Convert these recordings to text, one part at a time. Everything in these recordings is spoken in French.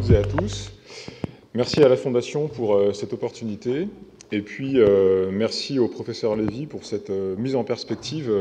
toutes et à tous. Merci à la Fondation pour cette opportunité. Et puis, merci au professeur Lévy pour cette mise en perspective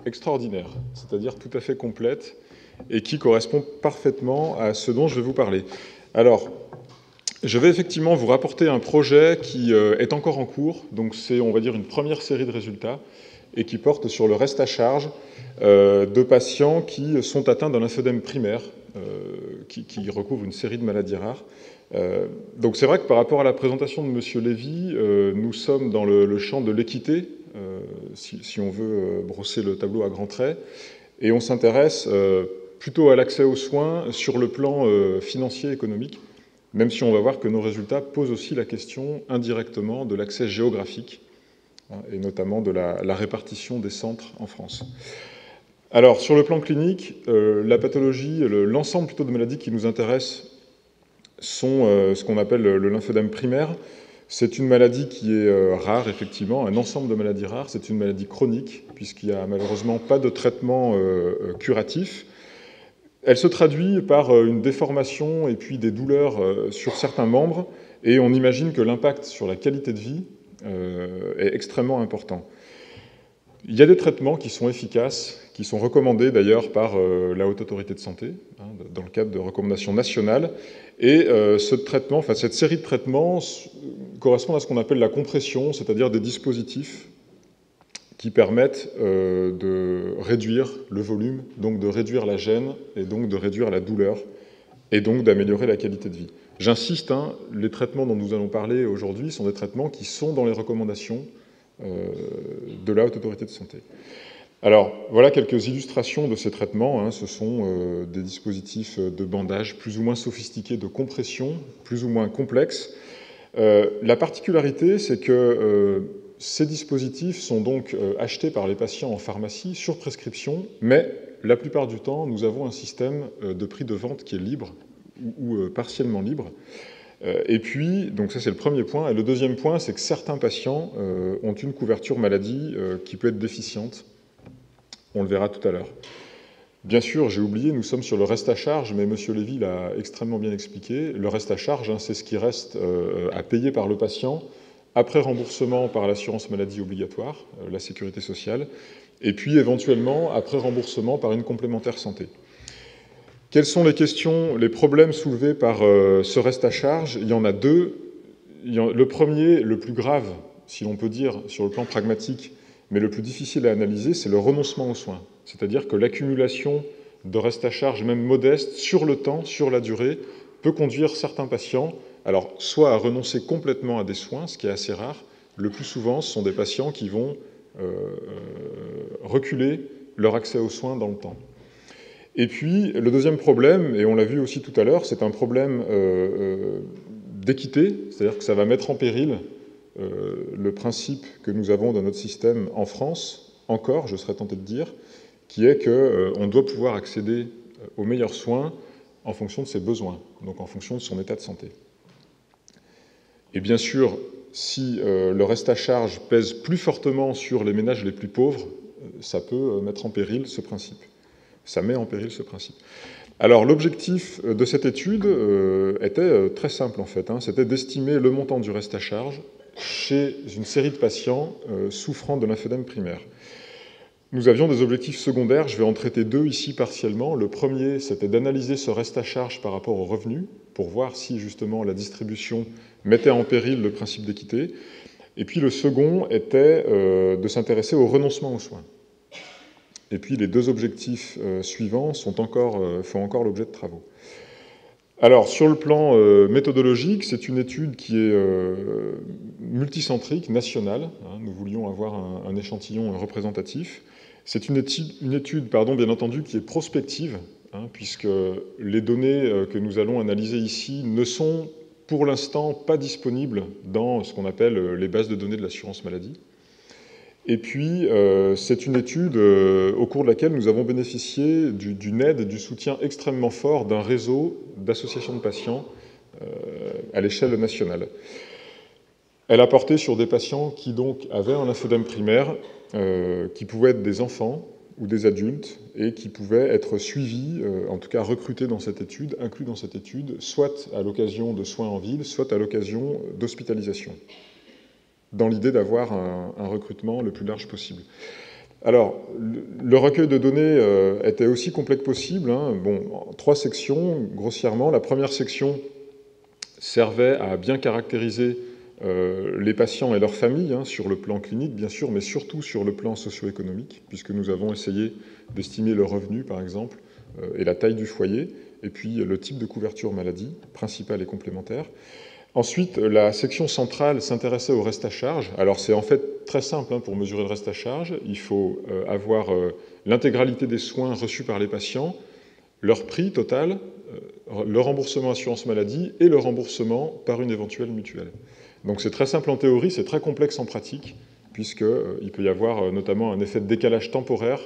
extraordinaire, c'est-à-dire tout à fait complète et qui correspond parfaitement à ce dont je vais vous parler. Alors, je vais effectivement vous rapporter un projet qui est encore en cours, donc c'est, on va dire, une première série de résultats et qui porte sur le reste à charge de patients qui sont atteints d'un lymphodème primaire, qui recouvre une série de maladies rares. Donc c'est vrai que par rapport à la présentation de M. Lévy, nous sommes dans le champ de l'équité, si on veut brosser le tableau à grands traits, et on s'intéresse plutôt à l'accès aux soins sur le plan financier et économique, même si on va voir que nos résultats posent aussi la question indirectement de l'accès géographique, et notamment de la répartition des centres en France. Alors, sur le plan clinique, la pathologie, l'ensemble plutôt de maladies qui nous intéressent sont ce qu'on appelle le lymphodème primaire. C'est une maladie qui est rare, effectivement, un ensemble de maladies rares. C'est une maladie chronique, puisqu'il n'y a malheureusement pas de traitement curatif. Elle se traduit par une déformation et puis des douleurs sur certains membres, et on imagine que l'impact sur la qualité de vie est extrêmement important. Il y a des traitements qui sont efficaces, qui sont recommandés d'ailleurs par la Haute Autorité de Santé, dans le cadre de recommandations nationales, et ce traitement, enfin, cette série de traitements correspond à ce qu'on appelle la compression, c'est-à-dire des dispositifs qui permettent de réduire le volume, donc de réduire la gêne, et donc de réduire la douleur, et donc d'améliorer la qualité de vie. J'insiste, les traitements dont nous allons parler aujourd'hui sont des traitements qui sont dans les recommandations de la Haute Autorité de Santé. Alors, voilà quelques illustrations de ces traitements. Ce sont des dispositifs de bandage plus ou moins sophistiqués, de compression, plus ou moins complexes. La particularité, c'est que ces dispositifs sont donc achetés par les patients en pharmacie sur prescription, mais la plupart du temps, nous avons un système de prix de vente qui est libre ou partiellement libre. Et puis, donc ça c'est le premier point. Et le deuxième point, c'est que certains patients ont une couverture maladie qui peut être déficiente. On le verra tout à l'heure. Bien sûr, j'ai oublié, nous sommes sur le reste à charge, mais M. Lévy l'a extrêmement bien expliqué. Le reste à charge, c'est ce qui reste à payer par le patient après remboursement par l'assurance maladie obligatoire, la sécurité sociale, et puis éventuellement après remboursement par une complémentaire santé. Quelles sont les questions, les problèmes soulevés par ce reste à charge? Il y en a deux. Le premier, le plus grave, si l'on peut dire, sur le plan pragmatique, mais le plus difficile à analyser, c'est le renoncement aux soins. C'est-à-dire que l'accumulation de reste à charge, même modeste, sur le temps, sur la durée, peut conduire certains patients, alors soit à renoncer complètement à des soins, ce qui est assez rare. Le plus souvent, ce sont des patients qui vont reculer leur accès aux soins dans le temps. Et puis, le deuxième problème, et on l'a vu aussi tout à l'heure, c'est un problème d'équité, c'est-à-dire que ça va mettre en péril le principe que nous avons dans notre système en France, encore, je serais tenté de dire, qui est qu'on doit pouvoir accéder aux meilleurs soins en fonction de ses besoins, donc en fonction de son état de santé. Et bien sûr, si le reste à charge pèse plus fortement sur les ménages les plus pauvres, ça peut mettre en péril ce principe. Ça met en péril ce principe. Alors, l'objectif de cette étude était très simple, en fait. C'était d'estimer le montant du reste à charge chez une série de patients souffrant de lymphodème primaire. Nous avions des objectifs secondaires, je vais en traiter deux ici partiellement. Le premier, c'était d'analyser ce reste à charge par rapport aux revenus, pour voir si, justement, la distribution mettait en péril le principe d'équité. Et puis, le second était de s'intéresser au renoncement aux soins. Et puis les deux objectifs suivants font encore l'objet de travaux. Alors, sur le plan méthodologique, c'est une étude qui est multicentrique, nationale. Nous voulions avoir un échantillon représentatif. C'est une étude, bien entendu, qui est prospective, puisque les données que nous allons analyser ici ne sont pour l'instant pas disponibles dans ce qu'on appelle les bases de données de l'assurance maladie. Et puis, c'est une étude au cours de laquelle nous avons bénéficié d'une aide et du soutien extrêmement fort d'un réseau d'associations de patients à l'échelle nationale. Elle a porté sur des patients qui donc avaient un lymphodème primaire, qui pouvaient être des enfants, ou des adultes, et qui pouvaient être suivis, en tout cas recrutés dans cette étude, inclus dans cette étude, soit à l'occasion de soins en ville, soit à l'occasion d'hospitalisation, dans l'idée d'avoir un recrutement le plus large possible. Alors, le recueil de données était aussi complet que possible. Bon, 3 sections, grossièrement. La première section servait à bien caractériser les patients et leurs familles, sur le plan clinique, bien sûr, mais surtout sur le plan socio-économique, puisque nous avons essayé d'estimer le revenu, par exemple, et la taille du foyer, et puis le type de couverture maladie, principale et complémentaire. Ensuite, la section centrale s'intéressait au reste à charge. Alors c'est en fait très simple pour mesurer le reste à charge. Il faut avoir l'intégralité des soins reçus par les patients, leur prix total, le remboursement assurance maladie et le remboursement par une éventuelle mutuelle. Donc c'est très simple en théorie, c'est très complexe en pratique, puisqu'il peut y avoir notamment un effet de décalage temporaire,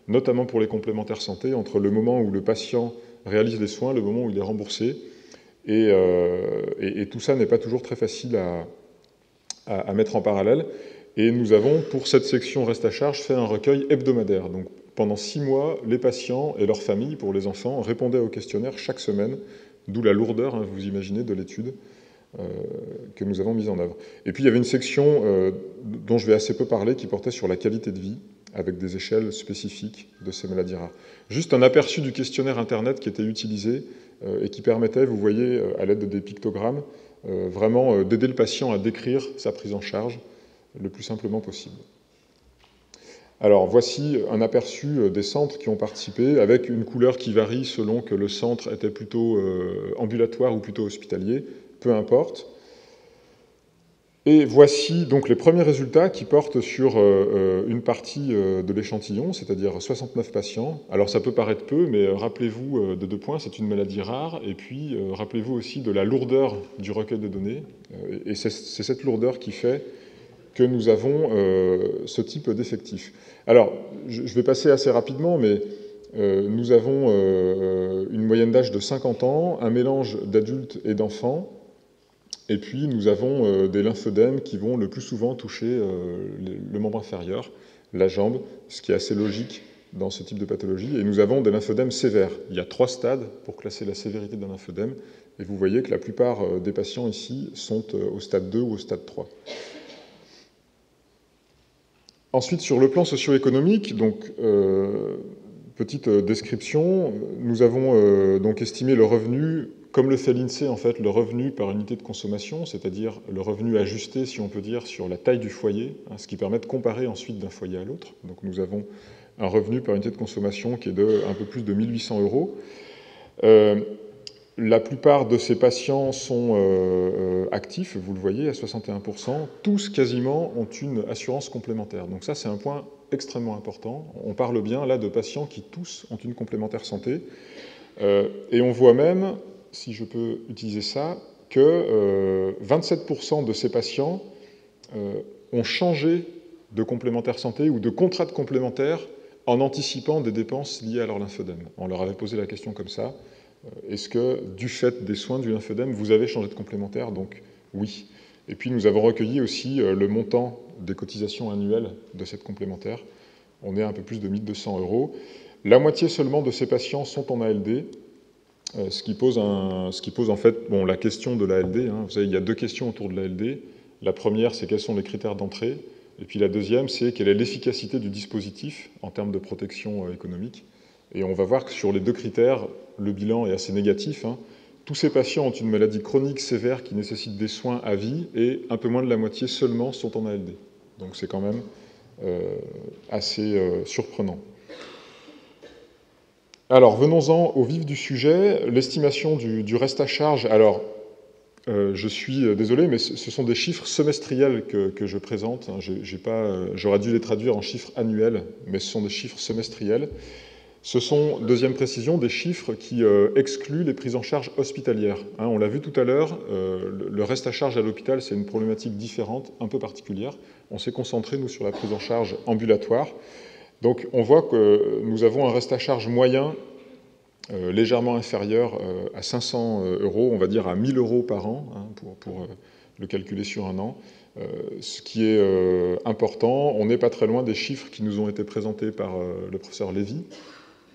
notamment pour les complémentaires santé, entre le moment où le patient réalise les soins et le moment où il est remboursé. Et tout ça n'est pas toujours très facile à mettre en parallèle. Et nous avons, pour cette section reste à charge, fait un recueil hebdomadaire. Donc, pendant 6 mois, les patients et leurs familles, pour les enfants, répondaient au questionnaire chaque semaine, d'où la lourdeur, vous imaginez, de l'étude que nous avons mise en œuvre. Et puis, il y avait une section dont je vais assez peu parler, qui portait sur la qualité de vie, avec des échelles spécifiques de ces maladies rares. Juste un aperçu du questionnaire Internet qui était utilisé et qui permettait, vous voyez, à l'aide des pictogrammes, vraiment d'aider le patient à décrire sa prise en charge le plus simplement possible. Alors, voici un aperçu des centres qui ont participé, avec une couleur qui varie selon que le centre était plutôt ambulatoire ou plutôt hospitalier, peu importe. Et voici donc les premiers résultats qui portent sur une partie de l'échantillon, c'est-à-dire 69 patients. Alors ça peut paraître peu, mais rappelez-vous de 2 points, c'est une maladie rare, et puis rappelez-vous aussi de la lourdeur du recueil de données, et c'est cette lourdeur qui fait que nous avons ce type d'effectif. Alors, je vais passer assez rapidement, mais nous avons une moyenne d'âge de 50 ans, un mélange d'adultes et d'enfants, et puis nous avons des lymphœdèmes qui vont le plus souvent toucher le membre inférieur, la jambe, ce qui est assez logique dans ce type de pathologie. Et nous avons des lymphœdèmes sévères. Il y a 3 stades pour classer la sévérité d'un lymphœdème. Et vous voyez que la plupart des patients ici sont au stade 2 ou au stade 3. Ensuite, sur le plan socio-économique, donc petite description, nous avons donc estimé le revenu, comme le fait l'INSEE, en fait, le revenu par unité de consommation, c'est-à-dire le revenu ajusté, si on peut dire, sur la taille du foyer, ce qui permet de comparer ensuite d'un foyer à l'autre. Donc nous avons un revenu par unité de consommation qui est de un peu plus de 1 800 €. La plupart de ces patients sont actifs, vous le voyez, à 61%. Tous, quasiment, ont une assurance complémentaire. Donc ça, c'est un point extrêmement important. On parle bien, là, de patients qui, tous, ont une complémentaire santé. Et on voit même, si je peux utiliser ça, que 27% de ces patients ont changé de complémentaire santé ou de contrat de complémentaire en anticipant des dépenses liées à leur lymphœdème. On leur avait posé la question comme ça. Est-ce que, du fait des soins du lymphœdème, vous avez changé de complémentaire? Donc, oui. Et puis, nous avons recueilli aussi le montant des cotisations annuelles de cette complémentaire. On est à un peu plus de 1 200 €. La moitié seulement de ces patients sont en ALD, ce qui pose en fait la question de l'ALD. Vous savez, il y a 2 questions autour de l'ALD. La première, c'est quels sont les critères d'entrée. Et puis la deuxième, c'est quelle est l'efficacité du dispositif en termes de protection économique. Et on va voir que sur les 2 critères, le bilan est assez négatif. Tous ces patients ont une maladie chronique sévère qui nécessite des soins à vie et un peu moins de la moitié seulement sont en ALD. Donc c'est quand même assez surprenant. Alors venons-en au vif du sujet, l'estimation du reste à charge. Alors je suis désolé, mais ce sont des chiffres semestriels que je présente. J'aurais dû les traduire en chiffres annuels, mais ce sont des chiffres semestriels. Ce sont, deuxième précision, des chiffres qui excluent les prises en charge hospitalières. On l'a vu tout à l'heure, le reste à charge à l'hôpital, c'est une problématique différente, un peu particulière. On s'est concentré, nous, sur la prise en charge ambulatoire. Donc on voit que nous avons un reste à charge moyen légèrement inférieur à 500 €, on va dire à 1 000 € par an, pour le calculer sur un an. Ce qui est important, on n'est pas très loin des chiffres qui nous ont été présentés par le professeur Lévy.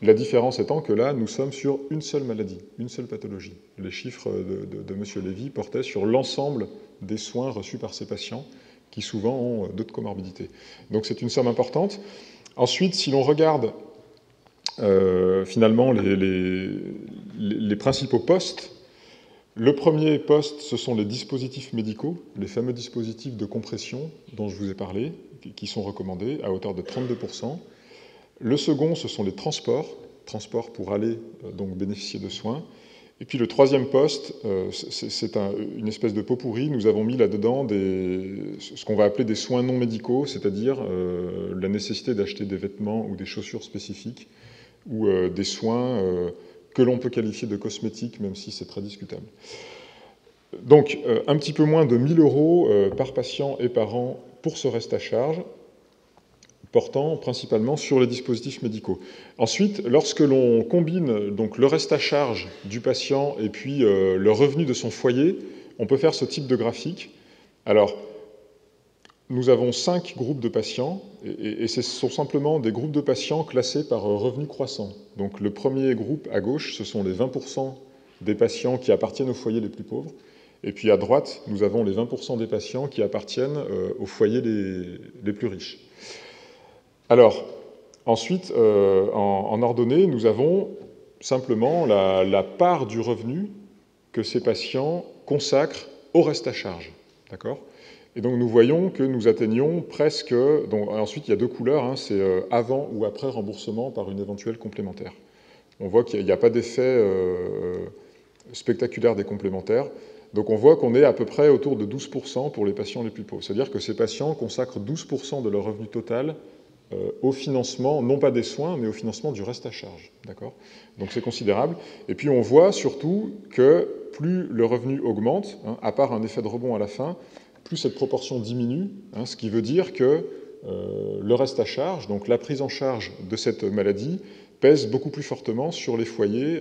La différence étant que là, nous sommes sur une seule maladie, une seule pathologie. Les chiffres de M. Lévy portaient sur l'ensemble des soins reçus par ces patients qui souvent ont d'autres comorbidités. Donc c'est une somme importante. Ensuite, si l'on regarde finalement les principaux postes, le premier poste, ce sont les dispositifs médicaux, les fameux dispositifs de compression dont je vous ai parlé, qui sont recommandés à hauteur de 32%. Le second, ce sont les transports pour aller donc bénéficier de soins. Et puis le troisième poste, c'est une espèce de pot pourri. Nous avons mis là-dedans ce qu'on va appeler des soins non médicaux, c'est-à-dire la nécessité d'acheter des vêtements ou des chaussures spécifiques, ou des soins que l'on peut qualifier de cosmétiques, même si c'est très discutable. Donc un petit peu moins de 1 000 € par patient et par an pour ce reste à charge, portant principalement sur les dispositifs médicaux. Ensuite, lorsque l'on combine donc le reste à charge du patient et puis le revenu de son foyer, on peut faire ce type de graphique. Alors, nous avons 5 groupes de patients, et ce sont simplement des groupes de patients classés par revenu croissant. Donc le premier groupe à gauche, ce sont les 20% des patients qui appartiennent aux foyers les plus pauvres, et puis à droite, nous avons les 20% des patients qui appartiennent aux foyers les plus riches. Alors, ensuite, en ordonnée, nous avons simplement la part du revenu que ces patients consacrent au reste à charge. D'accord ? Et donc nous voyons que nous atteignons presque... Donc, ensuite, il y a 2 couleurs, hein, c'est avant ou après remboursement par une éventuelle complémentaire. On voit qu'il n'y a pas d'effet spectaculaire des complémentaires. Donc on voit qu'on est à peu près autour de 12% pour les patients les plus pauvres. C'est-à-dire que ces patients consacrent 12% de leur revenu total au financement, non pas des soins, mais au financement du reste à charge. D'accord ? Donc c'est considérable. Et puis on voit surtout que plus le revenu augmente, hein, à part un effet de rebond à la fin, plus cette proportion diminue, hein, ce qui veut dire que le reste à charge, donc la prise en charge de cette maladie, pèse beaucoup plus fortement sur les foyers,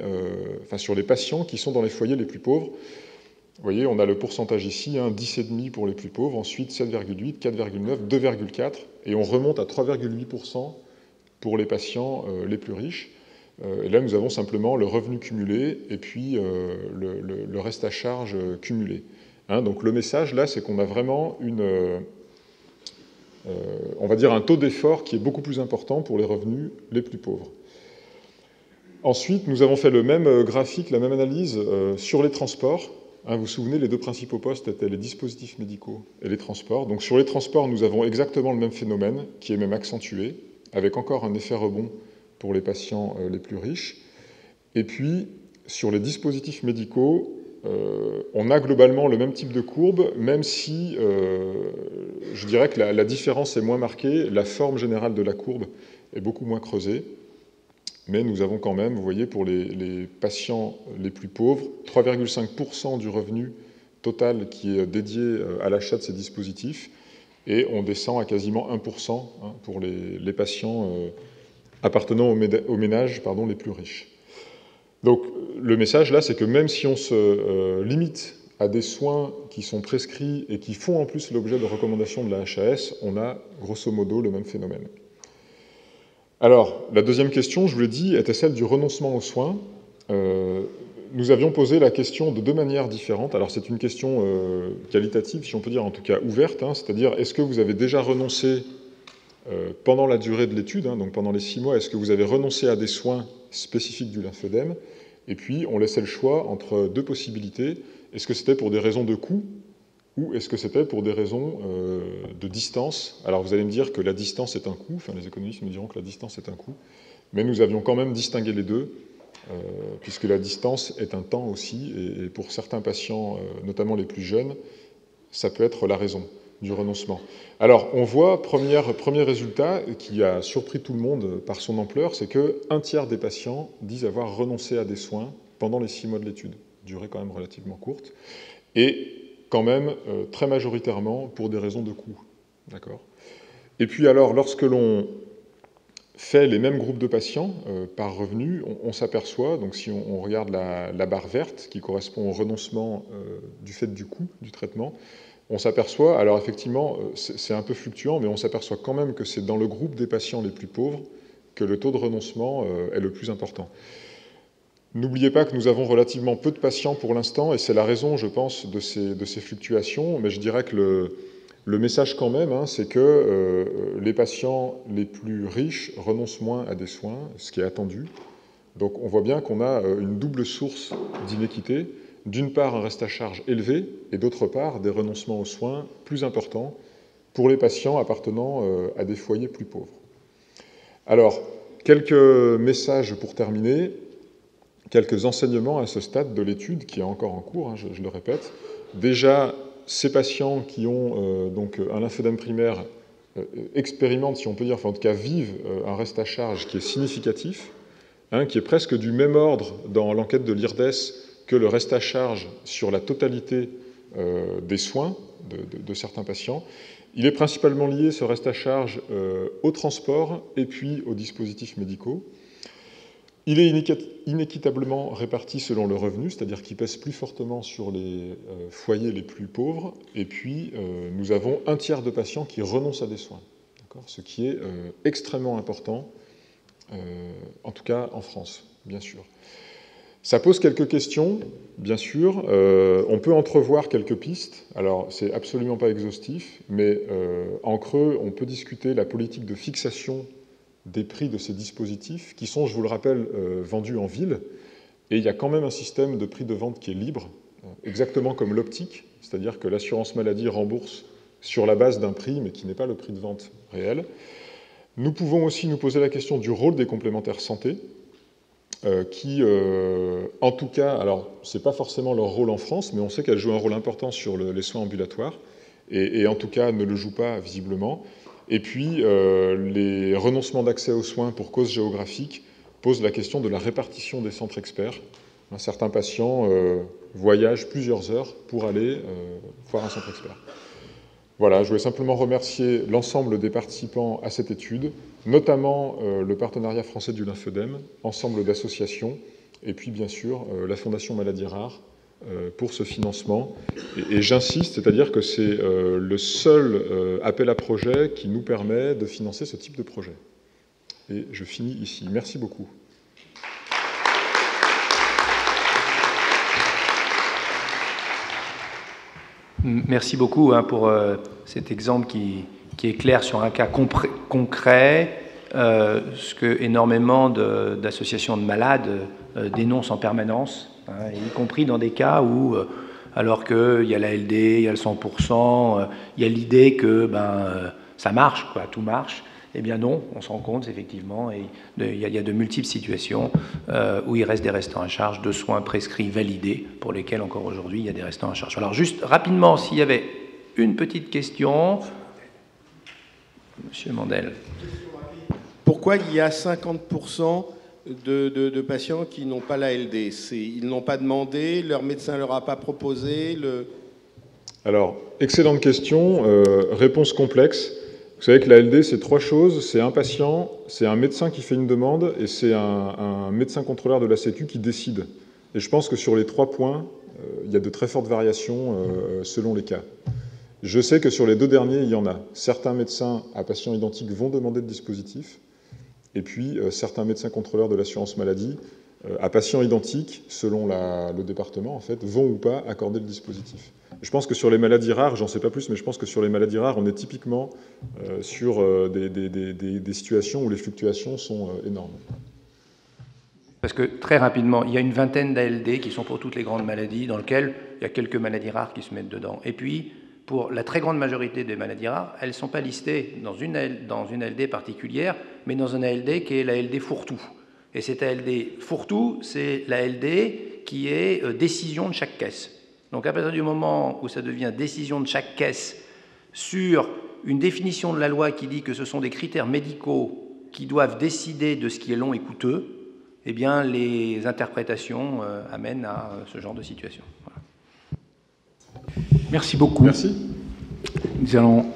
sur les patients qui sont dans les foyers les plus pauvres. Vous voyez, on a le pourcentage ici, hein, 10,5 pour les plus pauvres, ensuite 7,8, 4,9, 2,4, et on remonte à 3,8% pour les patients les plus riches. Et là, nous avons simplement le revenu cumulé et puis le reste à charge cumulé. Hein, donc le message, là, c'est qu'on a vraiment on va dire un taux d'effort qui est beaucoup plus important pour les revenus les plus pauvres. Ensuite, nous avons fait le même graphique, la même analyse sur les transports. Hein, vous vous souvenez, les 2 principaux postes étaient les dispositifs médicaux et les transports. Donc sur les transports, nous avons exactement le même phénomène, qui est même accentué, avec encore un effet rebond pour les patients les plus riches. Et puis, sur les dispositifs médicaux, on a globalement le même type de courbe, même si je dirais que la différence est moins marquée, la forme générale de la courbe est beaucoup moins creusée. Mais nous avons quand même, vous voyez, pour les patients les plus pauvres, 3,5% du revenu total qui est dédié à l'achat de ces dispositifs, et on descend à quasiment 1% hein, pour les patients appartenant aux ménages les plus riches. Donc le message là, c'est que même si on se limite à des soins qui sont prescrits et qui font en plus l'objet de recommandations de la HAS, on a grosso modo le même phénomène. Alors, la deuxième question, je vous l'ai dit, était celle du renoncement aux soins. Nous avions posé la question de 2 manières différentes. Alors, c'est une question qualitative, si on peut dire, en tout cas ouverte, hein, c'est-à-dire, est-ce que vous avez déjà renoncé pendant la durée de l'étude, hein, donc pendant les 6 mois, est-ce que vous avez renoncé à des soins spécifiques du lymphodème? Et puis, on laissait le choix entre 2 possibilités. Est-ce que c'était pour des raisons de coût ou est-ce que c'était pour des raisons de distance? Alors vous allez me dire que la distance est un coût, enfin les économistes me diront que la distance est un coût, mais nous avions quand même distingué les deux, puisque la distance est un temps aussi, et pour certains patients, notamment les plus jeunes, ça peut être la raison du renoncement. Alors on voit, premier résultat qui a surpris tout le monde par son ampleur, c'est qu'un tiers des patients disent avoir renoncé à des soins pendant les 6 mois de l'étude, durée quand même relativement courte, et quand même très majoritairement pour des raisons de coût. D'accord ? Et puis alors, lorsque l'on fait les mêmes groupes de patients par revenu, on s'aperçoit, donc si on regarde la barre verte qui correspond au renoncement du fait du coût du traitement, on s'aperçoit, alors effectivement, c'est un peu fluctuant, mais on s'aperçoit quand même que c'est dans le groupe des patients les plus pauvres que le taux de renoncement est le plus important. N'oubliez pas que nous avons relativement peu de patients pour l'instant, et c'est la raison, je pense, de ces fluctuations, mais je dirais que le message quand même, hein, c'est que les patients les plus riches renoncent moins à des soins, ce qui est attendu. Donc on voit bien qu'on a une double source d'inéquité. D'une part, un reste à charge élevé, et d'autre part, des renoncements aux soins plus importants pour les patients appartenant à des foyers plus pauvres. Alors, quelques messages pour terminer, quelques enseignements à ce stade de l'étude qui est encore en cours, hein, je le répète. Déjà, ces patients qui ont donc un lymphodème primaire expérimentent, si on peut dire, enfin en tout cas vivent un reste à charge qui est significatif, hein, qui est presque du même ordre dans l'enquête de l'IRDES que le reste à charge sur la totalité des soins de certains patients. Il est principalement lié, ce reste à charge, au transport et puis aux dispositifs médicaux. Il est inéquitablement réparti selon le revenu, c'est-à-dire qu'il pèse plus fortement sur les foyers les plus pauvres. Et puis, nous avons un tiers de patients qui renoncent à des soins, ce qui est extrêmement important, en tout cas en France, bien sûr. Ça pose quelques questions, bien sûr. On peut entrevoir quelques pistes. Alors, c'est absolument pas exhaustif, mais en creux, on peut discuter la politique de fixation des prix de ces dispositifs, qui sont, je vous le rappelle, vendus en ville. Et il y a quand même un système de prix de vente qui est libre, exactement comme l'optique, c'est-à-dire que l'assurance maladie rembourse sur la base d'un prix, mais qui n'est pas le prix de vente réel. Nous pouvons aussi nous poser la question du rôle des complémentaires santé, qui, en tout cas, alors c'est pas forcément leur rôle en France, mais on sait qu'elles jouent un rôle important sur les soins ambulatoires, et en tout cas ne le jouent pas visiblement. Et puis, les renoncements d'accès aux soins pour cause géographique posent la question de la répartition des centres experts. Certains patients voyagent plusieurs heures pour aller voir un centre expert. Voilà, je voulais simplement remercier l'ensemble des participants à cette étude, notamment le partenariat français du lymphodème, ensemble d'associations, et puis bien sûr la Fondation Maladies Rares pour ce financement. Et j'insiste, c'est-à-dire que c'est le seul appel à projet qui nous permet de financer ce type de projet. Et je finis ici. Merci beaucoup. Merci beaucoup pour cet exemple qui est clair sur un cas concret, ce que énormément d'associations de malades dénoncent en permanence, hein, y compris dans des cas où, alors qu'il y a la LD, il y a le 100%, il y a l'idée que ça marche, quoi, tout marche. Eh bien non, on se rend compte effectivement, et il y a de multiples situations où il reste des restants à charge de soins prescrits validés, pour lesquels encore aujourd'hui il y a des restants à charge. Alors juste rapidement, s'il y avait une petite question, Monsieur Mandel. Pourquoi il y a 50% de patients qui n'ont pas la LD? Ils n'ont pas demandé, leur médecin ne leur a pas proposé Alors, excellente question, réponse complexe. Vous savez que la LD, c'est trois choses. C'est un patient, c'est un médecin qui fait une demande, et c'est un médecin contrôleur de la Sécu qui décide. Et je pense que sur les 3 points, il y a de très fortes variations selon les cas. Je sais que sur les 2 derniers, il y en a. Certains médecins à patients identiques vont demander le dispositif, et puis certains médecins contrôleurs de l'assurance maladie, à patients identiques, selon le département, en fait, vont ou pas accorder le dispositif. Je pense que sur les maladies rares, j'en sais pas plus, mais je pense que sur les maladies rares, on est typiquement sur des situations où les fluctuations sont énormes. Parce que très rapidement, il y a une vingtaine d'ALD qui sont pour toutes les grandes maladies, dans lesquelles il y a quelques maladies rares qui se mettent dedans. Et puis, pour la très grande majorité des maladies rares, elles ne sont pas listées dans une ALD particulière, mais dans un ALD qui est l'ALD fourre-tout. Et cette ALD fourre-tout, c'est l'ALD qui est décision de chaque caisse. Donc à partir du moment où ça devient décision de chaque caisse sur une définition de la loi qui dit que ce sont des critères médicaux qui doivent décider de ce qui est long et coûteux, eh bien les interprétations amènent à ce genre de situation. Voilà. Merci beaucoup. Merci. Nous allons